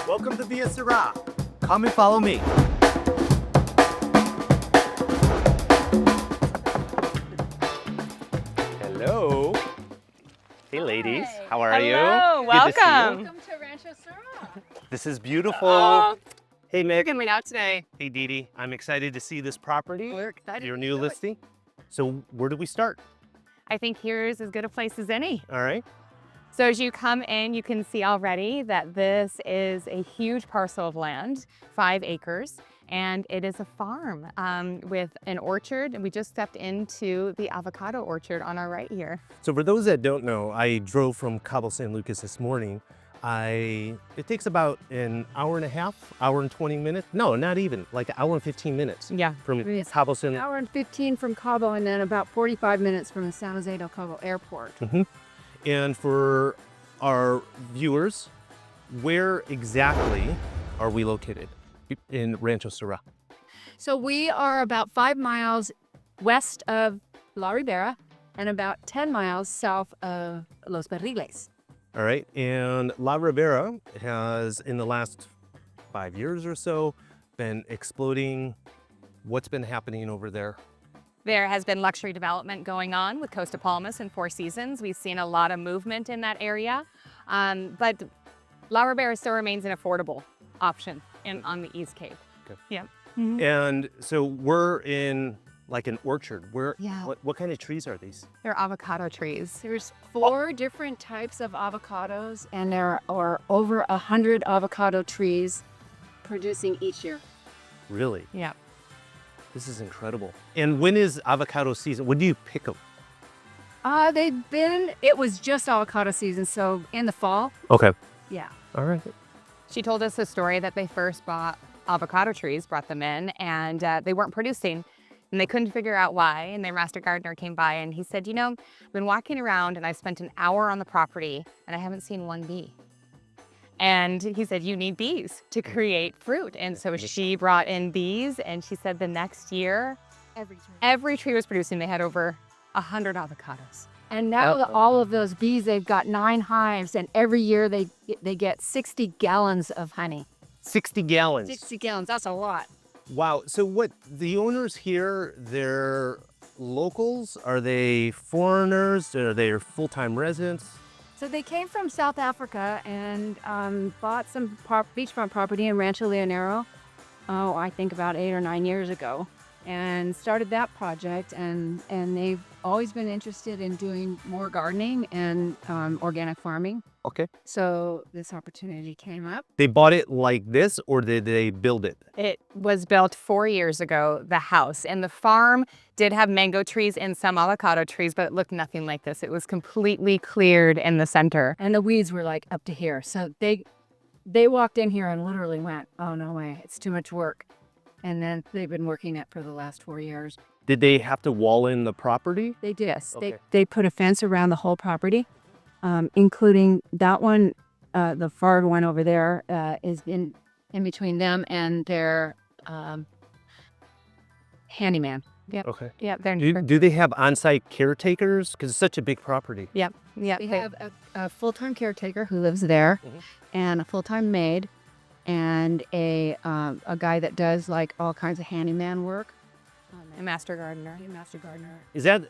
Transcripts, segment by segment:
Welcome to Via Sirah. Come and follow me. Hello. Hey, ladies. How are you? Hello, Good to see you. welcome. Welcome to Rancho Sirah. This is beautiful. Oh, Hey, you're Meg. getting me out today. Hey, Dee Dee. I'm excited to see this property. We're excited. Your to new do it. listing. So where do we start? I think here's as good a place as any. All right. So as you come in, you can see already that this is a huge parcel of land, 5 acres, and it is a farm with an orchard. And we just stepped into the avocado orchard on our right here. So for those that don't know, I drove from Cabo San Lucas this morning. It takes about an hour and a half, hour and 20 minutes. No, not even, like an hour and 15 minutes Yeah. from It's Cabo San. An hour and 15 from Cabo, and then about 45 minutes from the San Jose del Cabo airport. And for our viewers, where exactly are we located in Rancho Sirah? So we are about 5 miles west of La Ribera and about 10 miles south of Los Barriles. All right, and La Ribera has, in the last 5 years or so, been exploding. What's been happening over there? There has been luxury development going on with Costa Palmas and Four Seasons. We've seen a lot of movement in that area, but La Ribera still remains an affordable option on the East Cape. Okay. Yeah. And so we're in like an orchard. Yeah. What kind of trees are these? They're avocado trees. There's 4 different types of avocados, and there are over 100 avocado trees producing each year. Really? Yeah. This is incredible. And when is avocado season? When do you pick them? It was just avocado season, so in the fall, Okay. yeah. All right. She told us the story that they first bought avocado trees, brought them in, and they weren't producing. And they couldn't figure out why. And their master gardener came by and he said, you know, I've been walking around and I spent an hour on the property and I haven't seen one bee. And he said, you need bees to create fruit. And so she brought in bees, and she said the next year, every tree was producing. They had over 100 avocados. And now all of those bees, they've got 9 hives, and every year they get 60 gallons of honey. 60 gallons. 60 gallons, that's a lot. Wow. So what, the owners here, they're locals? Are they foreigners? Are they full-time residents? So they came from South Africa and bought some beachfront property in Rancho Leonero, I think about 8 or 9 years ago, and started that project. And they've always been interested in doing more gardening and organic farming. Okay. So this opportunity came up. They bought it like this, or did they build it? It was built 4 years ago, the house. And the farm did have mango trees and some avocado trees, but it looked nothing like this. It was completely cleared in the center. And the weeds were like up to here. So they walked in here and literally went, oh, no way, it's too much work. And then they've been working it for the last 4 years. Did they have to wall in the property? They did. Yes. Okay. They put a fence around the whole property, including that one. The far one over there is in between them and their handyman. Yep. Okay. Yep. They're Do they have on-site caretakers? Because it's such a big property. Yep. Yep. We have a full-time caretaker who lives there, Mhm. and a full-time maid, and a guy that does like all kinds of handyman work. a master gardener. A master gardener. Is that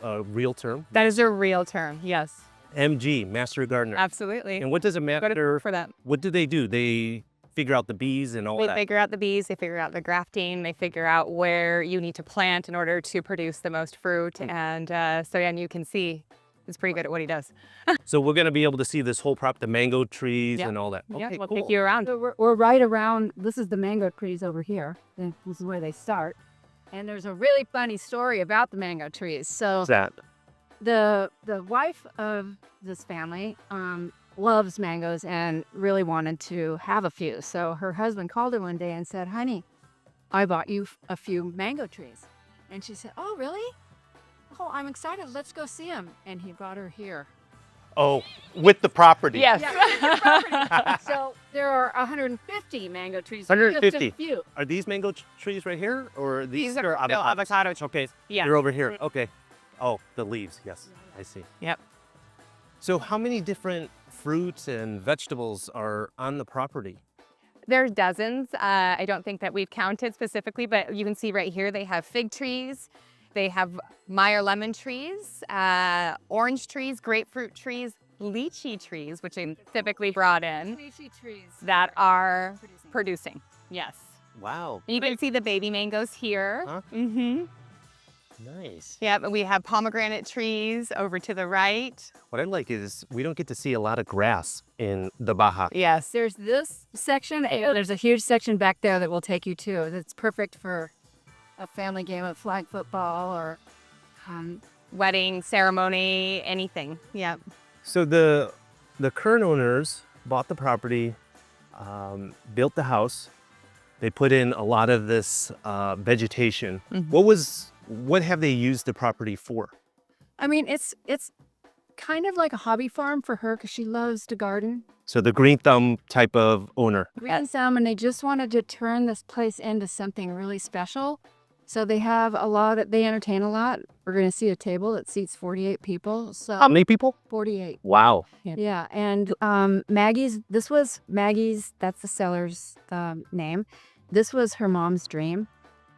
a real term? That is a real term. Yes. MG, Master Gardener. Absolutely. And what does a Go to master, for that. what do? They figure out the bees and all They that? figure out the bees, they figure out the grafting, they figure out where you need to plant in order to produce the most fruit. And and you can see he's pretty good at what he does. So we're going to be able to see this whole the mango trees Yeah. and all that. Yeah, Okay, we'll cool. take you around. So we're right around, this is the mango trees over here. This is where they start. And there's a really funny story about the mango trees. So What's that? the wife of this family loves mangoes and really wanted to have a few. So her husband called her one day and said, honey, I bought you a few mango trees. And she said, oh, really? Oh, I'm excited. Let's go see them. And he brought her here. Oh, with the property. Yes. So there are 150 mango trees. 150. Just a few. Are these mango trees right here, or These are no, avocados? avocado trees. Okay, Yeah. they're over here. Okay. Oh, the leaves. Yes, I see. Yep. So how many different fruits and vegetables are on the property? There's dozens. I don't think that we've counted specifically, but you can see right here they have fig trees, they have Meyer lemon trees, orange trees, grapefruit trees, lychee trees, which I typically brought in, Lychee trees that are producing. Yes. Wow. You can see the baby mangoes here. Huh? Mm-hmm. Nice. Yep, and we have pomegranate trees over to the right. What I like is we don't get to see a lot of grass in the Baja. Yes. There's this section. There's a huge section back there that we'll take you to. That's perfect for a family game of flag football or Wedding, ceremony, anything. Yep. So the current owners bought the property, built the house. They put in a lot of this vegetation. What have they used the property for? I mean, it's kind of like a hobby farm for her because she loves to garden. So the green thumb type of owner. Green thumb, and they just wanted to turn this place into something really special. So they have they entertain a lot. We're going to see a table that seats 48 people. So How many people? 48. Wow. Yeah, and Maggie's, this was Maggie's, that's the seller's name. This was her mom's dream.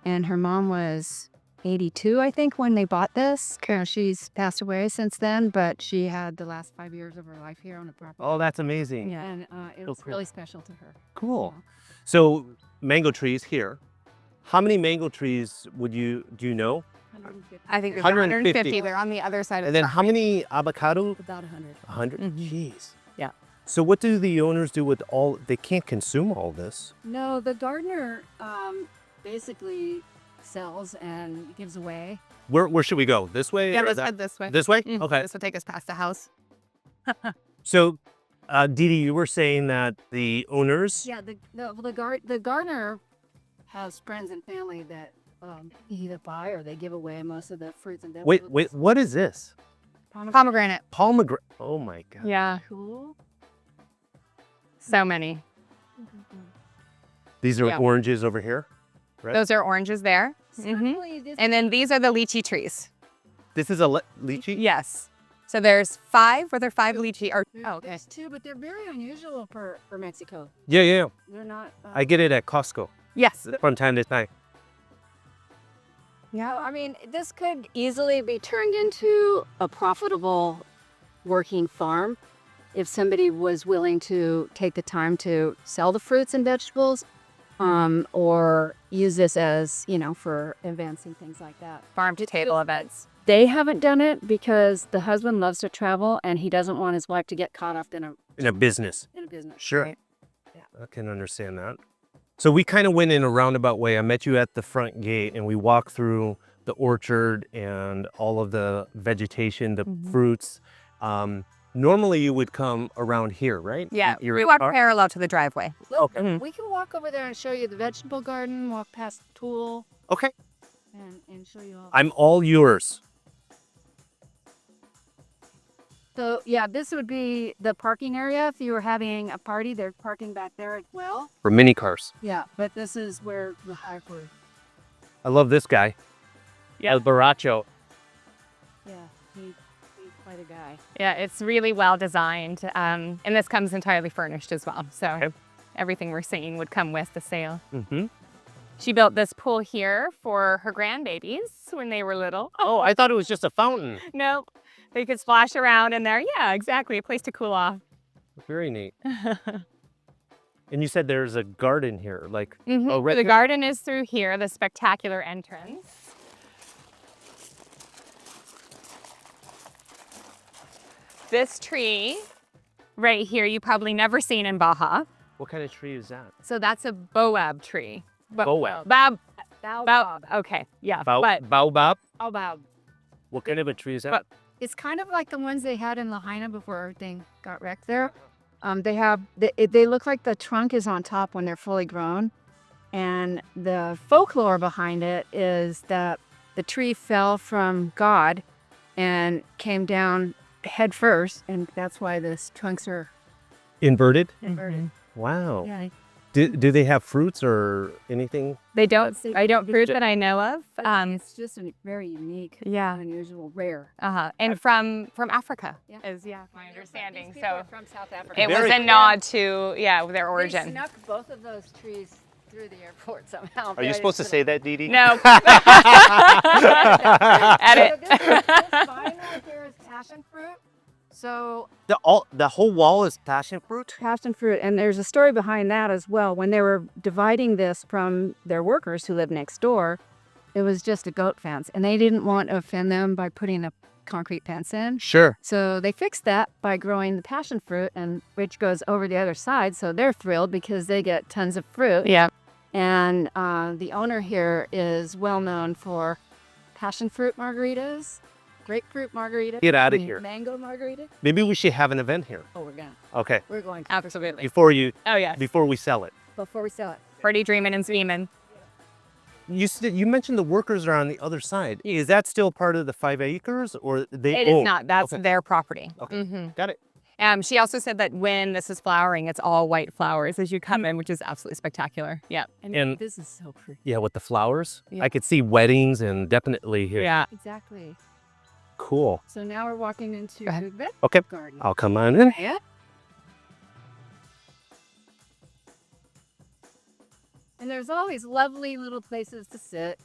And her mom was 82, I think, when they bought this. She's passed away since then, but she had the last 5 years of her life here on the property. Oh, that's amazing. Yeah, and it was cool. really special to her. Cool. So mango trees here. How many mango trees do you know? I think there's 150. 150. They're on the other side of And then how many avocado? About 100. 100? Mhm. Jeez. Yeah. So what do the owners do with they can't consume all this? No, the gardener basically sells and gives away. Where should we go? This way? Yeah, or let's that- head this way. This way? Mhm. Okay. This will take us past the house. So, Dee Dee, you were saying that the owners, Yeah, the gardener has friends and family that either buy or they give away most of the fruits and vegetables. wait, what is this? Pomegranate. Pomegranate. Oh my God. Yeah, Cool. so many. These are Yeah. oranges over here. Right? Those are oranges there. Certainly this And then these are the lychee trees. This is a lychee? Yes. So there's 5. Were there 5 lychee? Or okay. There's two, but they're very unusual for Mexico. Yeah. They're not. I get it at Costco Yes. from time to time. Yeah, I mean, this could easily be turned into a profitable working farm if somebody was willing to take the time to sell the fruits and vegetables or use this as, for advancing things like that. Farm to table events. They haven't done it because the husband loves to travel and he doesn't want his wife to get caught up in In a business. a business. Sure. Right. I can understand that. So we kind of went in a roundabout way. I met you at the front gate and we walked through the orchard and all of the vegetation, the fruits. Normally you would come around here, right? Yeah. You're We in walk car? parallel to the driveway. Okay. We can walk over there and show you the vegetable garden, walk past the tool, Okay. and show you all. I'm all yours. So yeah, this would be the parking area. If you were having a party, there's parking back there as well. For mini cars. Yeah, but this is where the acre. I love this guy. Yeah. El Borracho. Yeah, he's quite a guy. Yeah, it's really well designed. And this comes entirely furnished as well. So Okay. everything we're seeing would come with the sale. Mm-hmm. She built this pool here for her grandbabies when they were little. Oh, I thought it was just a fountain. Nope. They could splash around in there. Yeah, exactly. A place to cool off. Very neat. And you said there's a garden here, like, Mhm. oh, right The here? garden is through here, the spectacular entrance. This tree right here, you probably never seen in Baja. What kind of tree is that? So that's a boab tree. Boab. Boab. Okay, yeah. But Baobab? Baobab. What kind of a tree is that? But- It's kind of like the ones they had in Lahaina before everything got wrecked there. They look like the trunk is on top when they're fully grown. And the folklore behind it is that the tree fell from God and came down head first. And that's why the trunks are Inverted? inverted. Wow. Yeah. Do they have fruits or anything? They don't. They- I don't it's fruit ju- that I know of. It's just a very unique, Yeah. unusual, rare. And from Africa Yeah. is my understanding. These people So are from South Africa. it was Very a cool. nod to their They origin. snuck both of those trees through the airport somehow. Are you supposed to say that, Dee Dee? No. Edit. So this vine right here is passion fruit. So The whole wall is passion fruit? passion fruit, and there's a story behind that as well. When they were dividing this from their workers who lived next door, it was just a goat fence, and they didn't want to offend them by putting a concrete fence in. Sure. So they fixed that by growing the passion fruit, and which goes over the other side. So they're thrilled because they get tons of fruit. Yeah. And the owner here is well known for passion fruit margaritas, grapefruit margaritas. Get out of here. Mango margarita. Maybe we should have an event here. Oh, we're gonna. Okay. We're going to Absolutely. Before Oh yeah. before we sell it. before we sell it. Pretty dreaming and scheming. You mentioned the workers are on the other side. Is that still part of the 5 acres or they It own? is not. That's Okay. their property. Okay. Got it. She also said that when this is flowering, it's all white flowers as you come in, which is absolutely spectacular. Yeah. And This is so pretty. yeah, with the flowers, Yeah. I could see weddings and definitely here. Yeah. Exactly. Cool. So now we're walking into Go ahead. the Okay. garden. I'll come on in. Yeah. And there's always lovely little places to sit.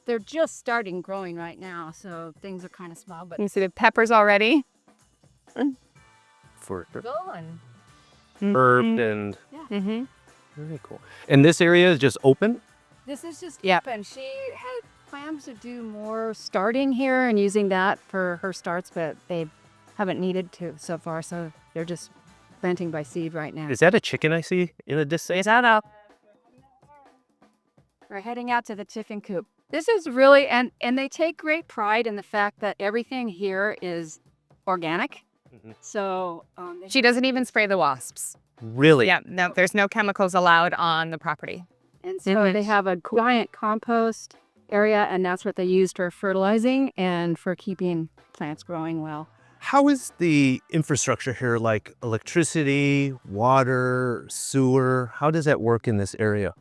They're just starting growing right now, so things are kind of small, but You see the peppers already. For going. herbed and Mm-hmm. very cool. And this area is just open? This is just Yep. open. She had plans to do more starting here and using that for her starts, but they haven't needed to so far, so they're just planting by seed right now. Is that a chicken I see in the distance? That up. We're heading out to the chicken coop. This is really, and they take great pride in the fact that everything here is organic. Mhm. So She doesn't even spray the wasps. Really? Yeah. No, there's no chemicals allowed on the property. and so they have a giant compost area, and that's what they use for fertilizing and for keeping plants growing well. How is the infrastructure here, like electricity, water, sewer? How does that work in this area?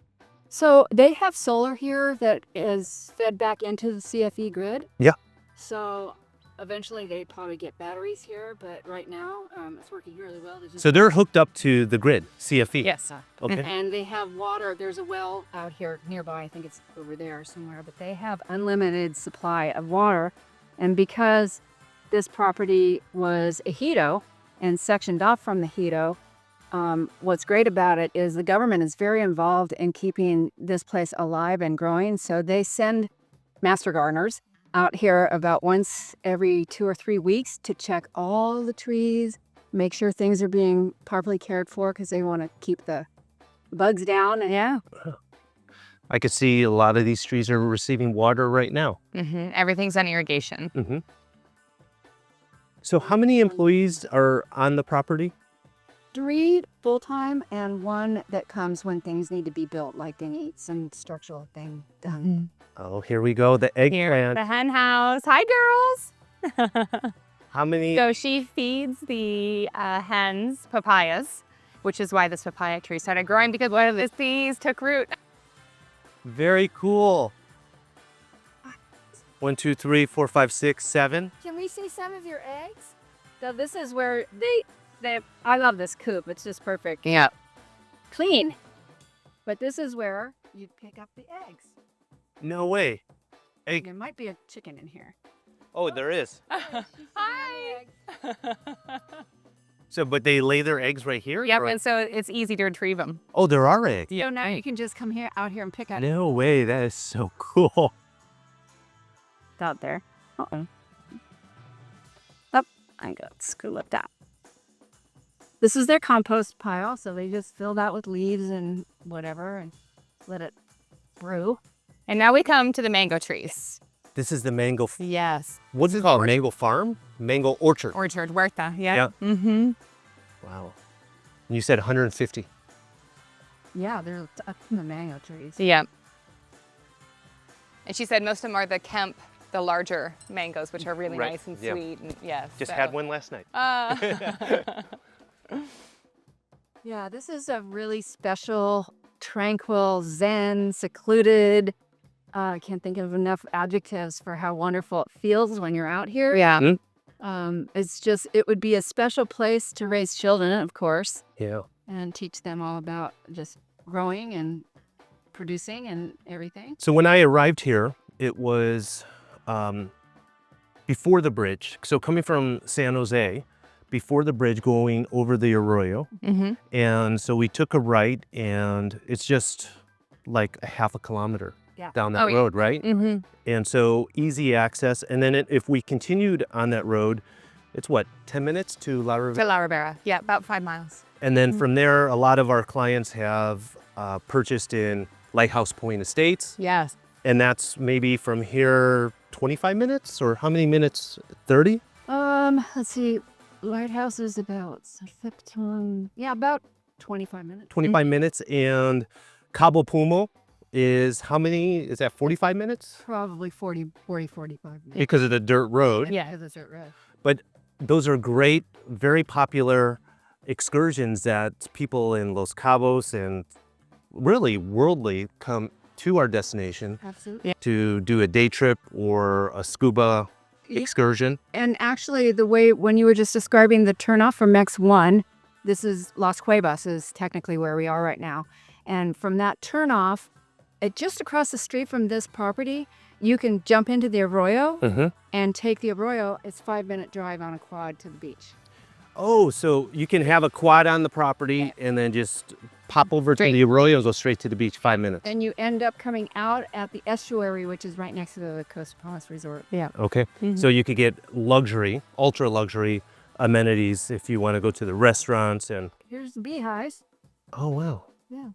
So they have solar here that is fed back into the CFE grid. Yeah. So eventually they probably get batteries here, but right now it's working really well. There's just- So they're hooked up to the grid, CFE. Yes. Okay. And they have water. There's a well out here nearby. I think it's over there somewhere, but they have unlimited supply of water. And because this property was ejido and sectioned off from the ejido, what's great about it is the government is very involved in keeping this place alive and growing. So they send master gardeners out here about once every 2 or 3 weeks to check all the trees, make sure things are being properly cared for because they want to keep the bugs down. And Yeah. I could see a lot of these trees are receiving water right now. Everything's on irrigation. Mm-hmm. So how many employees are on the property? 3 full-time and 1 that comes when things need to be built, like they need some structural thing done. Oh, here we go, the Here, eggplant. the hen house. Hi, girls. How many? So she feeds the hens papayas, which is why this papaya tree started growing, because one of the seeds took root. Very cool. 1, 2, 3, 4, 5, 6, 7. Can we see some of your eggs? So this is where they I love this coop. It's just perfect. Yeah. Clean. But this is where you pick up the eggs. No way. Egg. There might be a chicken in here. Oh, there is. Hi. So, but they lay their eggs right here? Yep, Or- and so it's easy to retrieve them. Oh, there are eggs. So now you can just come out here and pick up No way. That is so cool. out there. Uh-oh. Up. I got screw up that. This is their compost pile, so they just fill that with leaves and whatever and let it brew. And now we come to the mango trees. This is the mango. Yes. What's it called? Mango farm? Mango orchard. Orchard, huerta. Yeah. Yeah. Mm-hmm. Wow. And you said 150. Yeah, they're up in the mango trees. Yep. And she said most of them are the Kemp, the larger mangoes, which are really Right, nice and yeah. sweet. And yes. Just so- had one last night. Yeah, this is a really special, tranquil, zen, secluded. I can't think of enough adjectives for how wonderful it feels when you're out here. Yeah. It's just, it would be a special place to raise children, of course, Yeah. and teach them all about just growing and producing and everything. So when I arrived here, it was before the bridge. So coming from San Jose, before the bridge going over the arroyo. Mm-hmm. And so we took a right, and it's just like a half a kilometer down that Oh, yeah. road, right? Mm-hmm. And so easy access. And then if we continued on that road, it's what, 10 minutes to La Rivera? To La Ribera. Yeah, about 5 miles. And then from there, a lot of our clients have purchased in Lighthouse Point Estates. Yes. And that's maybe from here 25 minutes, or how many minutes? 30? Let's see. Lighthouse is about about 25 minutes. 25 minutes. And Cabo Pumo is how many? Is that 45 minutes? Probably 45 minutes. Because of the dirt road. Yeah. That's right. But those are great, very popular excursions that people in Los Cabos and really worldly come to our destination Absolutely. to do a day trip or a scuba excursion. And actually, the way when you were just describing the turnoff from X1, this is Las Cuevas is technically where we are right now. And from that turnoff, just across the street from this property, you can jump into the arroyo and take the arroyo. It's 5-minute drive on a quad to the beach. Oh, so you can have a quad on the property and then just pop over Straight. to the arroyo and go straight to the beach, 5 minutes. And you end up coming out at the estuary, which is right next to the Costa Palmas Resort. Yeah. Okay. So you could get luxury, ultra luxury amenities if you want to go to the restaurants and. Here's the beehives. Oh, wow. Yeah.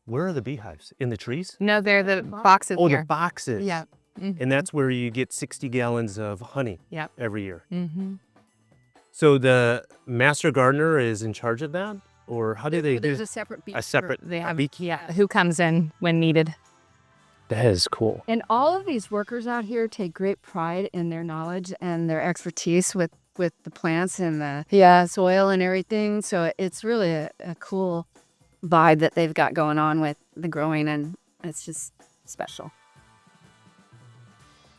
Where are the beehives? In the trees? No, they're the boxes Oh, here. the boxes. Yeah. And that's where you get 60 gallons of honey Yep. every year. Mm-hmm. So the master gardener is in charge of that? Or how do they do There's a separate beach. a separate They have, beach? yeah, who comes in when needed. That is cool. And all of these workers out here take great pride in their knowledge and their expertise with the plants and the soil and everything. So it's really a cool vibe that they've got going on with the growing, and it's just special.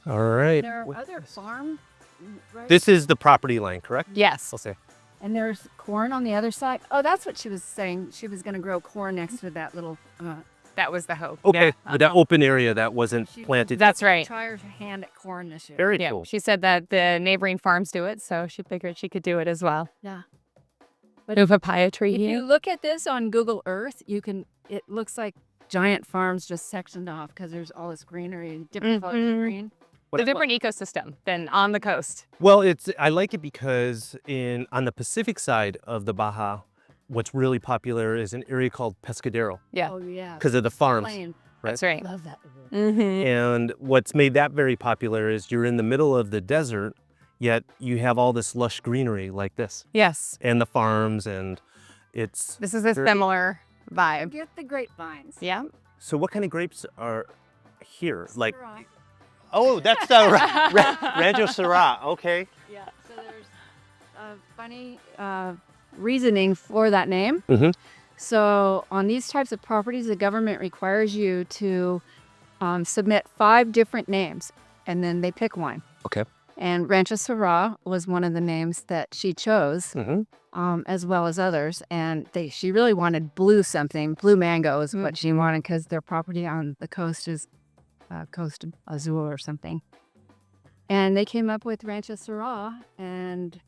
All right. There are other farm, right? This is the property line, correct? Yes. I'll say. And there's corn on the other side. Oh, that's what she was saying. She was going to grow corn next to that little. That was the hope. Okay. Yeah. But that open area that wasn't She- planted. That's right. Try her hand at corn this year. Very Yeah. cool. She said that the neighboring farms do it, so she figured she could do it as well. Yeah. No papaya tree If you here. look at this on Google Earth, it looks like giant farms just sectioned off because there's all this greenery, different colors of green. It's a different ecosystem than on the coast. Well, I like it because on the Pacific side of the Baja, what's really popular is an area called Pescadero Yeah. Oh, yeah. because of the farms. Plain. That's right. Love that. Mm-hmm. And what's made that very popular is you're in the middle of the desert, yet you have all this lush greenery like this, Yes. and the farms, and it's. This is a Very- similar vibe. Get the grapevines. Yeah. So what kind of grapes are here? Like, Sirah. oh, that's the Rancho Sirah. Okay. Yeah. So there's a funny reasoning for that name. Mhm. So on these types of properties, the government requires you to submit 5 different names, and then they pick one. Okay. And Rancho Sirah was one of the names that she chose, Mm-hmm. as well as others. And she really wanted blue mango is what she wanted because their property on the coast is Coast Azul or something. And they came up with Rancho Sirah, and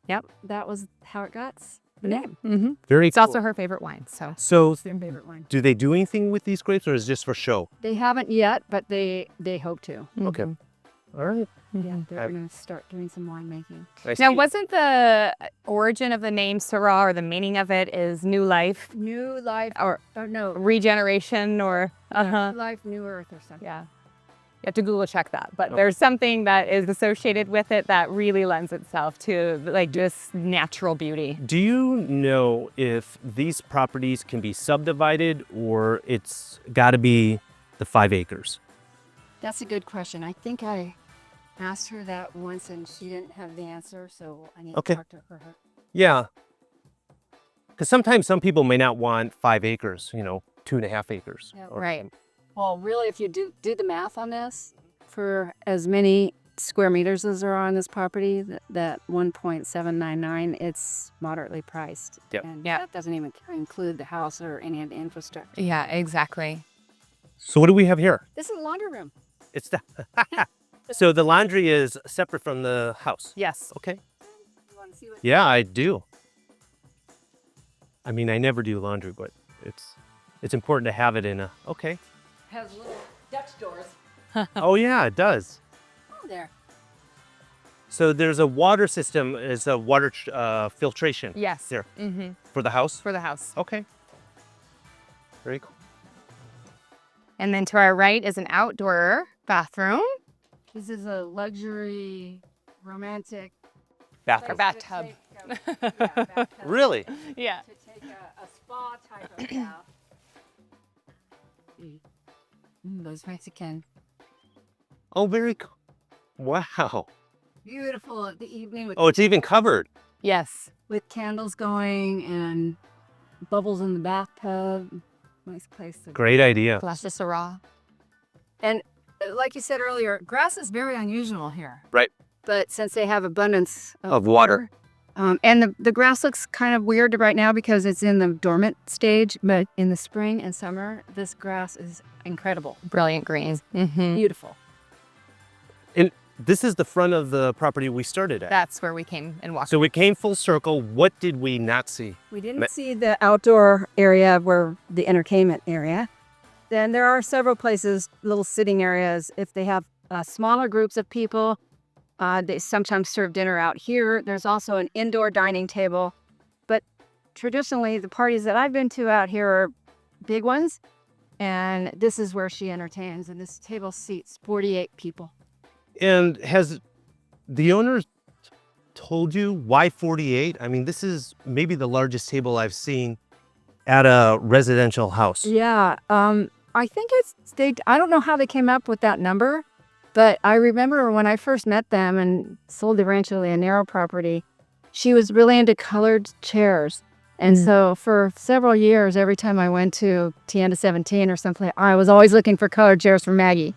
that was how it got the name. Mm-hmm. Very It's cool. also her favorite wine. So So It's their favorite wine. do they do anything with these grapes, or is it just for show? They haven't yet, but they hope to. Okay. All right. Yeah, they're I've- going to start doing some winemaking. now, wasn't the origin of the name Syrah, or the meaning of it, is new life, New life, or no, regeneration, or new life, new earth, or something. yeah. You have to Google check that, but there's something that is associated with it that really lends itself to like just natural beauty. Do you know if these properties can be subdivided, or it's got to be the 5 acres? That's a good question. I think I asked her that once and she didn't have the answer, so I need Okay. to talk to her. Yeah. Because sometimes some people may not want 5 acres, 2.5 acres. Yeah, or- Right. Well, really, if you do the math on this, for as many square meters as there are on this property, that 1.799, it's moderately priced. Yep. And Yep. that doesn't even include the house or any of the infrastructure. Yeah, exactly. So what do we have here? This is a laundry room. It's the So the laundry is separate from the house. Yes. Okay. You want to see what? Yeah, I do. I mean, I never do laundry, but it's important to have it in a. Okay. Has little Dutch doors. Oh yeah, it does. Oh, there. So there's a water system. Is a water filtration. Yes. There Mm-hmm. for the house. For the house. Okay. Very cool. And then to our right is an outdoor bathroom. This is a luxury, romantic Bathroom. place to bathtub. take, bathtub. Really? Yeah. To take a spa type of bath. Those Mexican. Oh, very cool. Wow. Beautiful at the evening with, Oh, it's even covered. Yes. with candles going and bubbles in the bathtub. Nice place to Great idea. Glass of Sirah. And like you said earlier, grass is very unusual here. Right. But since they have abundance Of water. and the grass looks kind of weird right now because it's in the dormant stage, but in the spring and summer, this grass is incredible, Brilliant green. Mm-hmm. beautiful. And this is the front of the property we started at. That's where we came and walked. So we came full circle. What did we not see? We didn't see the outdoor area where the entertainment area. Then there are several places, little sitting areas. If they have smaller groups of people, they sometimes serve dinner out here. There's also an indoor dining table. But traditionally, the parties that I've been to out here are big ones. And this is where she entertains. And this table seats 48 people. And has the owner told you why 48? I mean, this is maybe the largest table I've seen at a residential house. Yeah, I think I don't know how they came up with that number, but I remember when I first met them and sold the Rancho property, she was really into colored chairs. And so for several years, every time I went to Tienda 17 or something, I was always looking for colored chairs for Maggie.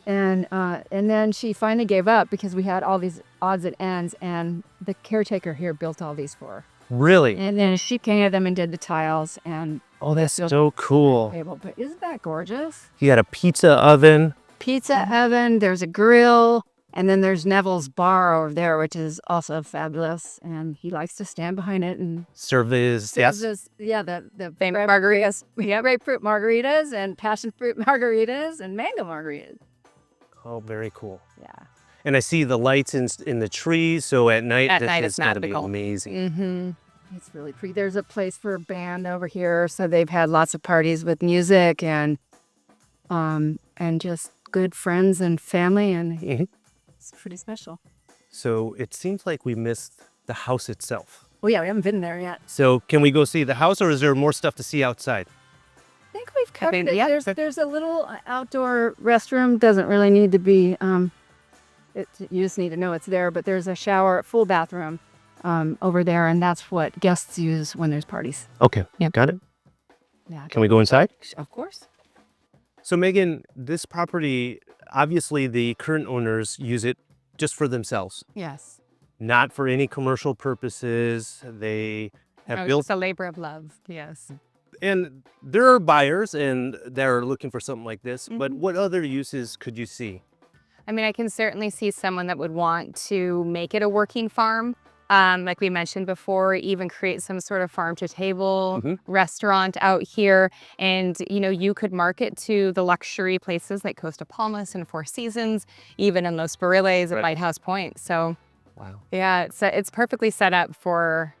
And then she finally gave up because we had all these odds and ends, and the caretaker here built all these for her. Really? And then she painted them and did the tiles and Oh, that's so cool. table. But isn't that gorgeous? He had a pizza oven. Pizza oven, there's a grill, and then there's Neville's bar over there, which is also fabulous. And he likes to stand behind it and Serve his serves yes. us, the Famous margaritas. We have grapefruit margaritas and passion fruit margaritas and mango margaritas. Oh, very cool. Yeah. And I see the lights in the trees. So at night, At this night, is it's going to be magical. amazing. Mm-hmm. It's really pretty. There's a place for a band over here, so they've had lots of parties with music and just good friends and family, and Mhm. it's pretty special. So it seems like we missed the house itself. Oh yeah, we haven't been there yet. So can we go see the house, or is there more stuff to see outside? I think we've covered mean, it. yeah, There's a little outdoor restroom. Doesn't really need to be. You just need to know it's there. But there's a shower, full bathroom, over there, and that's what guests use when there's parties. Okay, Yep. got it. Yeah, Can we go inside? of course. So Megan, this property, obviously the current owners use it just for themselves, Yes. not for any commercial purposes. They have built, It's a labor of love. Yes. and there are buyers and they're looking for something like this, but Mhm. what other uses could you see? I mean, I can certainly see someone that would want to make it a working farm. Like we mentioned before, even create some sort of farm to table Mhm. restaurant out here. And, you could market to the luxury places like Costa Palmas and Four Seasons, even in Los Barriles at Right. Lighthouse Point. So Wow. yeah, it's perfectly set up for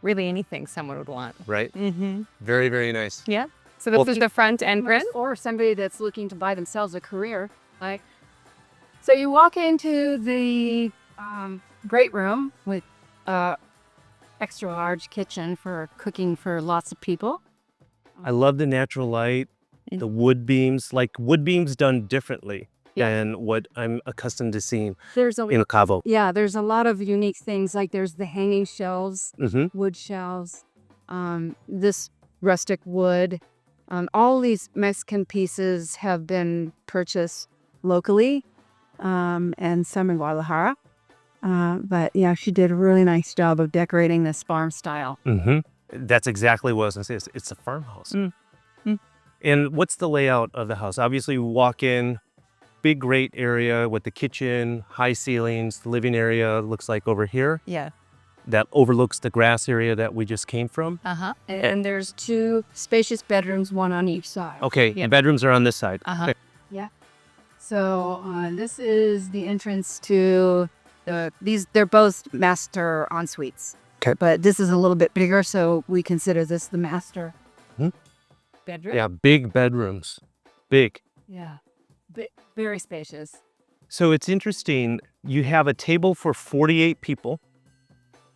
really anything someone would want. Right? Mm-hmm. Very, very nice. Yeah. So this Well, is the front entrance. Or somebody that's looking to buy themselves a career. Like, so you walk into the great room with extra large kitchen for cooking for lots of people. I love the natural light, the wood beams, like wood beams done differently Yeah. than what I'm accustomed to seeing There's in Cabo. there's a lot of unique things. Like there's the hanging shelves, Mm-hmm. wood shelves. This rustic wood, all these Mexican pieces have been purchased locally, and some in Guadalajara. But yeah, she did a really nice job of decorating this farm style. That's exactly what I was going to say. It's a farmhouse. And what's the layout of the house? Obviously, you walk in, big, great area with the kitchen, high ceilings. The living area looks like over here. Yeah. That overlooks the grass area that we just came from. And there's 2 spacious bedrooms, one on each side. Okay, the bedrooms are on this side. Okay. Yeah. So this is the entrance to they're both master en-suites. Okay. But this is a little bit bigger, so we consider this the master bedroom. Yeah, big bedrooms. Big. Yeah. Very spacious. So it's interesting. You have a table for 48 people,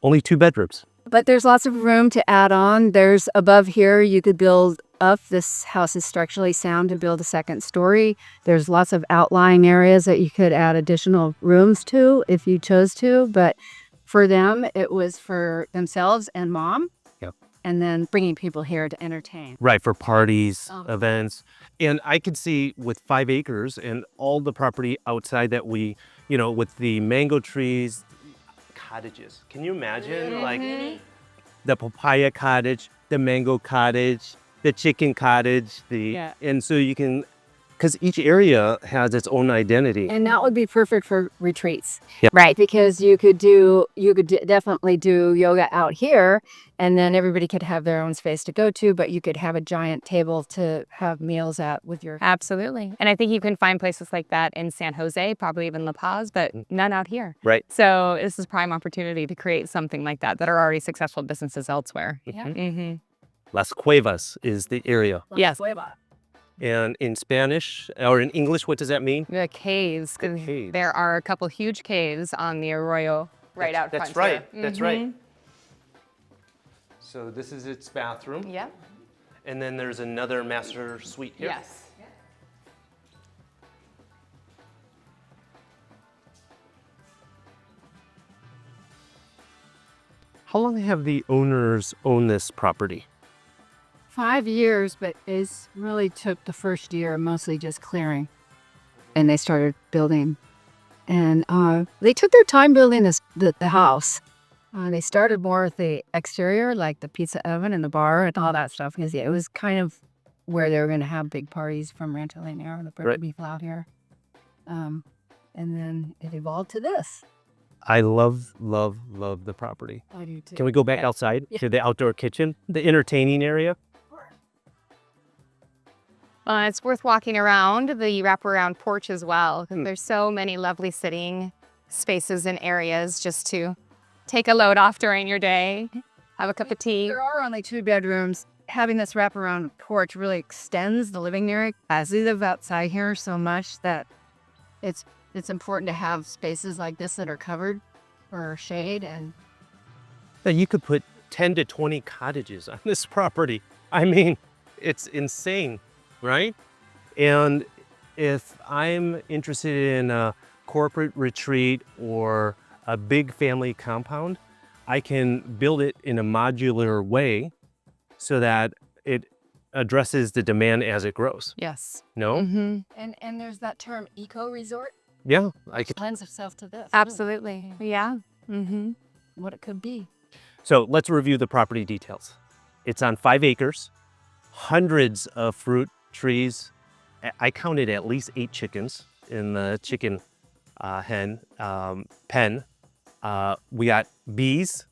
only 2 bedrooms. But there's lots of room to add on. There's above here, you could build up. This house is structurally sound to build a second story. There's lots of outlying areas that you could add additional rooms to if you chose to. But for them, it was for themselves and mom. Yep. And then bringing people here to entertain. Right, for parties, events. And I could see with 5 acres and all the property outside that we, with the mango trees, cottages. Can you imagine like the papaya cottage, the mango cottage, the chicken cottage, and so you can, because each area has its own identity. And that would be perfect for retreats. Yep. Right, because you could definitely do yoga out here, and then everybody could have their own space to go to, but you could have a giant table to have meals at with your... Absolutely. And I think you can find places like that in San Jose, probably even La Paz, but none out here. Right. So this is prime opportunity to create something like that are already successful businesses elsewhere. Yeah. Las Cuevas is the area. Yes. And in Spanish, or in English, what does that mean? The caves. The caves. There are a couple huge caves on the arroyo out front. That's right. Here. That's right. So this is its bathroom. Yeah. And then there's another master suite here. Yes. How long have the owners owned this property? 5 years, but it really took the first year mostly just clearing. And they started building. And they took their time building the house. They started more with the exterior, like the pizza oven and the bar and all that stuff, because it was kind of where they were going to have big parties from Rancho, the people out here. And then it evolved to this. I love the property. I do too. Can we go back outside to the outdoor kitchen, the entertaining area? It's worth walking around the wraparound porch as well, because there's so many lovely sitting spaces and areas just to take a load off during your day, have a cup of tea. There are only 2 bedrooms. Having this wraparound porch really extends the living area. As we live outside here so much that it's important to have spaces like this that are covered for shade. And You could put 10 to 20 cottages on this property. I mean, it's insane, right? And if I'm interested in a corporate retreat or a big family compound, I can build it in a modular way so that it addresses the demand as it grows. Yes. No? and there's that term eco resort. Yeah, I could. Lends itself to this. Absolutely. Yeah. What it could be. So let's review the property details. It's on 5 acres, hundreds of fruit trees. I counted at least 8 chickens in the chicken pen. We got bees,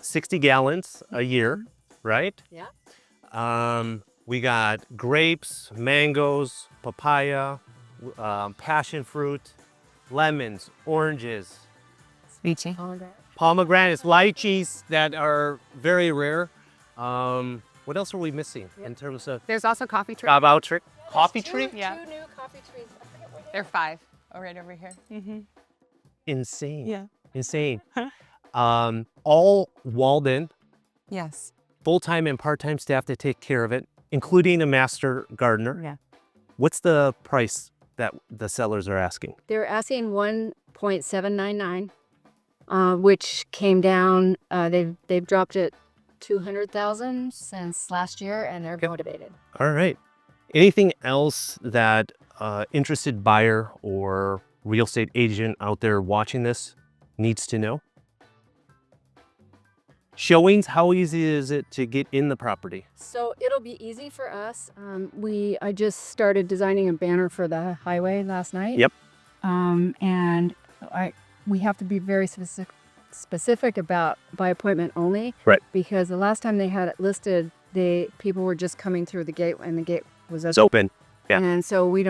60 gallons a year, right? Yeah. We got grapes, mangoes, papaya, passion fruit, lemons, oranges, Lychee. pomegranates, lychees that are very rare. What else are we missing in terms of There's also coffee trees. coffee tree? Yeah. 2 new coffee trees. There are 5 right over here. Insane. Yeah. Insane. All walled in, Yes. full-time and part-time staff to take care of it, including a master gardener. Yeah. What's the price that the sellers are asking? They're asking 1.799, which came down. They've dropped it 200,000 since last year, and they're Okay. motivated. All right. Anything else that interested buyer or real estate agent out there watching this needs to know? Showings, how easy is it to get in the property? So it'll be easy for us. I just started designing a banner for the highway last night. Yep. And we have to be very specific about by appointment only. Right. Because the last time they had it listed, people were just coming through the gate and the gate was It's open. open. Yeah. And so we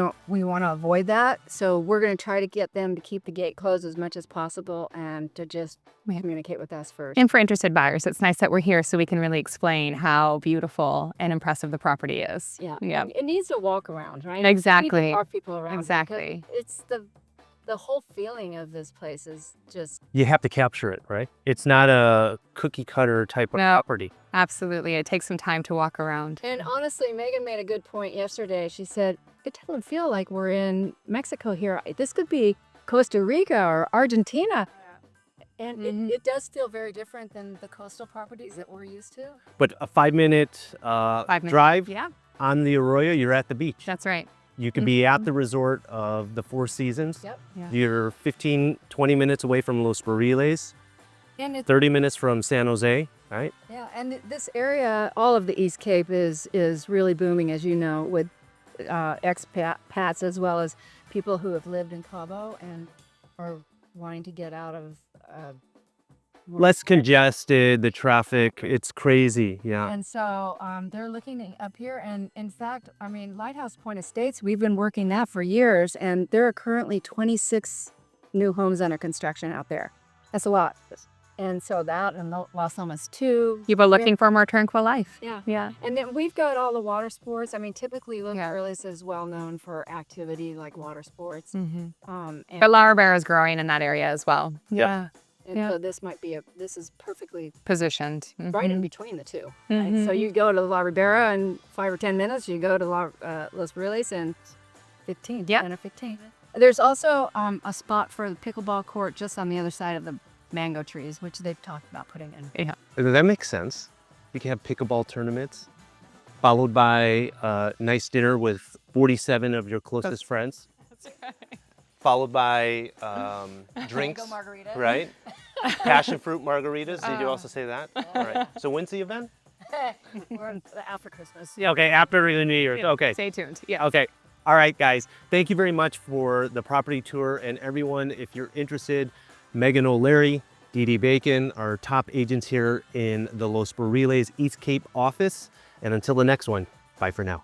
want to avoid that. So we're going to try to get them to keep the gate closed as much as possible and to just communicate with us first. And for interested buyers, it's nice that we're here so we can really explain how beautiful and impressive the property is. Yeah. Yeah. It needs to walk around, right? Exactly. Our people around. Exactly. It's the whole feeling of this place is just You have to capture it, right? It's not a cookie cutter type of No. property. Absolutely. It takes some time to walk around. And honestly, Megan made a good point yesterday. She said, it doesn't feel like we're in Mexico here. This could be Costa Rica or Argentina. And it does feel very different than the coastal properties that we're used to. But a 5-minute 5 minutes. drive Yeah, on the Arroyo, you're at the beach. that's right. You could be at the resort of the Four Seasons. Yep. Yeah. You're 15, 20 minutes away from Los Barriles, And it's 30 minutes from San Jose, right? yeah, and this area, all of the East Cape is really booming, as you know, with expats as well as people who have lived in Cabo and are wanting to get out of Less congested, the traffic, it's crazy, yeah. And so they're looking up here. And in fact, I mean, Lighthouse Point Estates, we've been working that for years. And there are currently 26 new homes under construction out there. That's a lot. And so that and Las Almas too. People looking for a more tranquil life. Yeah. Yeah. And then we've got all the water sports. I mean, typically Los Yeah. Barriles is well known for activity like water sports. Mm-hmm. And, But La Ribera is growing in that area as well. Yeah. and so this might be this is perfectly Positioned. right in between the two. Right? So you go to La Ribera in 5 or 10 minutes. You go to Los Barriles in 15. Yeah. 10 or 15. There's also a spot for the pickleball court just on the other side of the mango trees, which they've talked about putting in. Yeah. That makes sense. You can have pickleball tournaments, followed by a nice dinner with 47 of your closest friends. Followed by drinks, Mango margarita. right? Passion fruit margaritas. Did you also say that? All right. So when's the event? We're after Christmas. Yeah. Okay. After the New Year's. Okay. Stay tuned. Yeah. Okay. All right, guys. Thank you very much for the property tour. And everyone, if you're interested, Megan O'Leary, Dee Dee Bacon, our top agents here in the Los Barriles East Cape office. And until the next one, bye for now.